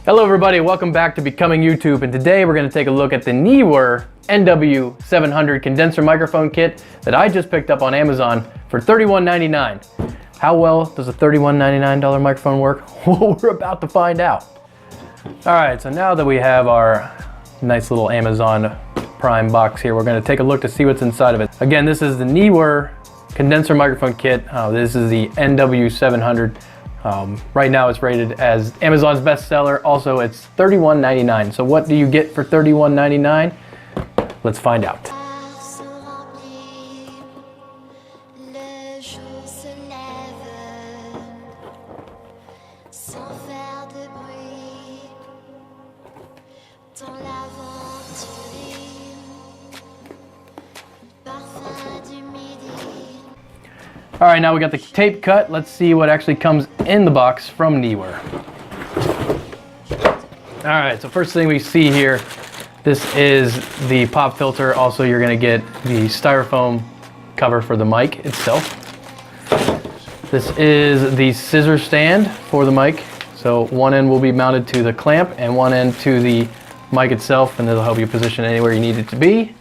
Hello everybody, welcome back to Becoming YouTube, and today we're going to take a look at the Neewer NW-700 condenser microphone kit that I just picked up on Amazon for $31.99. How well does a $31.99 microphone work? Well, we're about to find out. Alright, so now that we have our nice little Amazon Prime box here, we're going to take a look to see what's inside of it. Again, this is the Neewer condenser microphone kit. This is the NW-700. Right now it's rated as Amazon's bestseller. Also, it's $31.99. So what do you get for $31.99? Let's find out. All right, now we got the tape cut. Let's see what actually comes in the box from Neewer. All right, so first thing we see here, this is the pop filter. Also, you're gonna get the styrofoam cover for the mic itself. This is the scissor stand for the mic. So one end will be mounted to the clamp and one end to the mic itself, and it'll help you position anywhere you need it to be.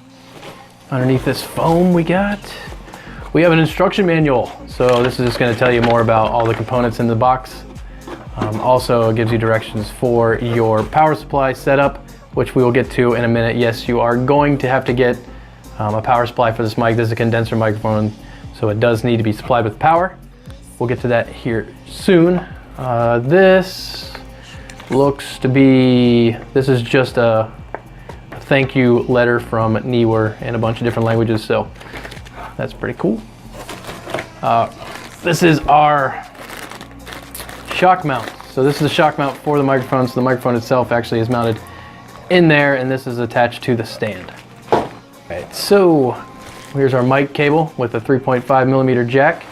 Underneath this foam we have an instruction manual. So this is just going to tell you more about all the components in the box. Also, it gives you directions for your power supply setup, which we will get to in a minute. Yes, you are going to have to get a power supply for this mic. This is a condenser microphone, so it does need to be supplied with power. We'll get to that here soon. This looks to be, this is just a thank you letter from Neewer in a bunch of different languages, so that's pretty cool. This is our shock mount. So this is the shock mount for the microphone. So the microphone itself actually is mounted in there, and this is attached to the stand. All right, so here's our mic cable with a 3.5mm jack,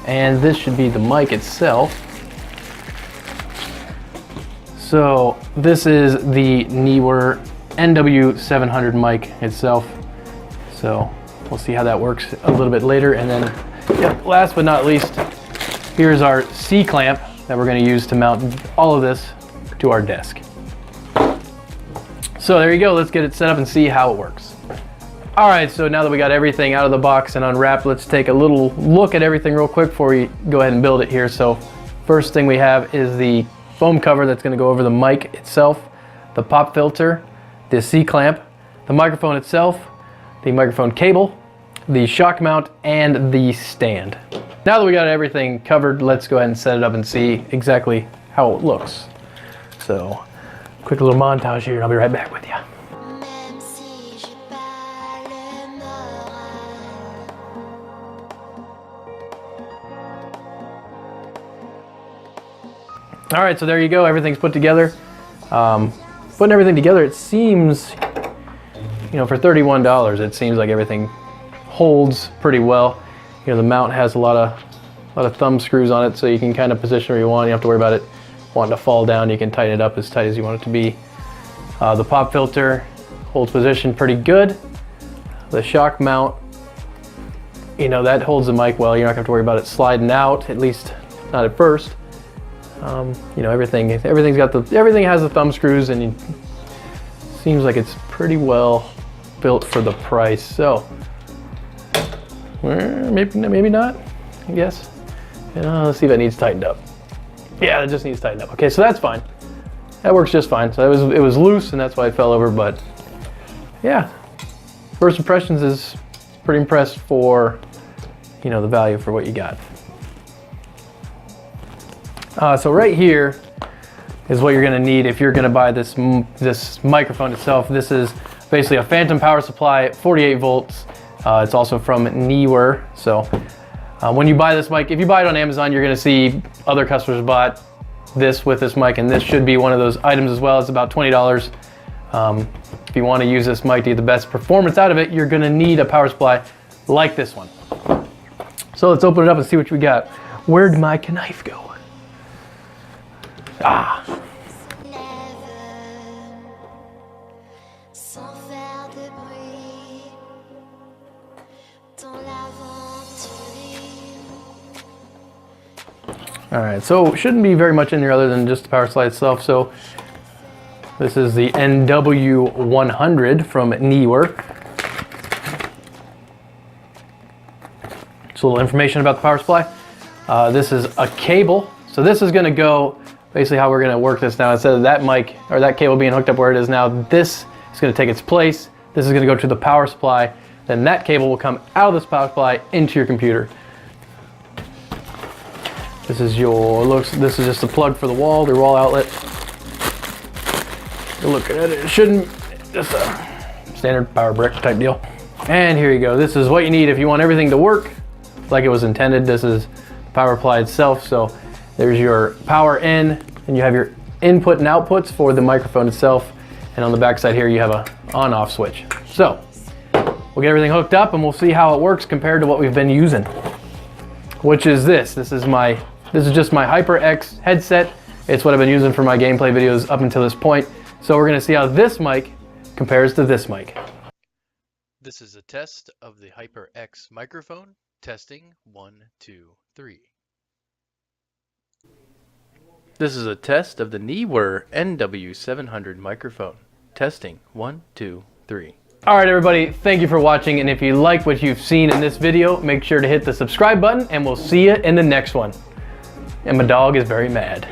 and this should be the mic itself. So this is the Neewer NW-700 mic itself. So we'll see how that works a little bit later. And then, last but not least, here's our C-clamp that we're going to use to mount all of this to our desk. So there you go. Let's get it set up and see how it works. All right, so now that we got everything out of the box and unwrapped, let's take a little look at everything real quick before we go ahead and build it here. So first thing we have is the foam cover that's going to go over the mic itself, the pop filter, the C-clamp, the microphone itself, the microphone cable, the shock mount, and the stand. Now that we got everything covered, let's go ahead and set it up and see exactly how it looks. So, quick little montage here, and I'll be right back with you. All right, so there you go. Everything's put together. Putting everything together, it seems, you know, for $31, it seems like everything holds pretty well. You know, the mount has a lot of thumb screws on it, so you can kind of position where you want. You don't have to worry about it wanting to fall down. You can tighten it up as tight as you want it to be. The pop filter holds position pretty good. The shock mount, you know, that holds the mic well. You're not going to have to worry about it sliding out, at least not at first. You know, everything has the thumb screws, and it seems like it's pretty well built for the price. So maybe not, I guess. Let's see if it needs tightened up. Yeah, it just needs tightened up. Okay, so that's fine. That works just fine. So it was loose, and that's why it fell over. But yeah, first impressions is pretty impressed for, you know, the value for what you got. So right here is what you're going to need if you're going to buy this microphone itself. This is basically a phantom power supply, 48 volts. It's also from Neewer. So when you buy this mic, if you buy it on Amazon, you're going to see other customers bought this with this mic, and this should be one of those items as well. It's about $20. If you want to use this mic to get the best performance out of it, you're going to need a power supply like this one. So let's open it up and see what we got. Where'd my knife go? Ah. All right, so shouldn't be very much in there other than just the power supply itself. So This is the NW-100 from Neewer. Just a little information about the power supply. This is a cable. So this is gonna go, basically how we're gonna work this now, instead of that mic or that cable being hooked up where it is now, this is gonna take its place. This is gonna go to the power supply. Then that cable will come out of this power supply into your computer. This is this is just a plug for the wall, the wall outlet. You're looking at it, it shouldn't, just a standard power brick type deal. And here you go, this is what you need if you want everything to work like it was intended. This is the power supply itself. So there's your power in, and you have your input and outputs for the microphone itself. And on the back side here, you have a on-off switch. So we'll get everything hooked up and we'll see how it works compared to what we've been using, which is this. This is just my HyperX headset. It's what I've been using for my gameplay videos up until this point. So we're gonna see how this mic compares to this mic. This is a test of the HyperX microphone. Testing 1, 2, 3. This is a test of the Neewer NW-700 microphone. Testing 1, 2, 3. All right, everybody, thank you for watching. And if you like what you've seen in this video, make sure to hit the subscribe button and we'll see you in the next one. And my dog is very mad.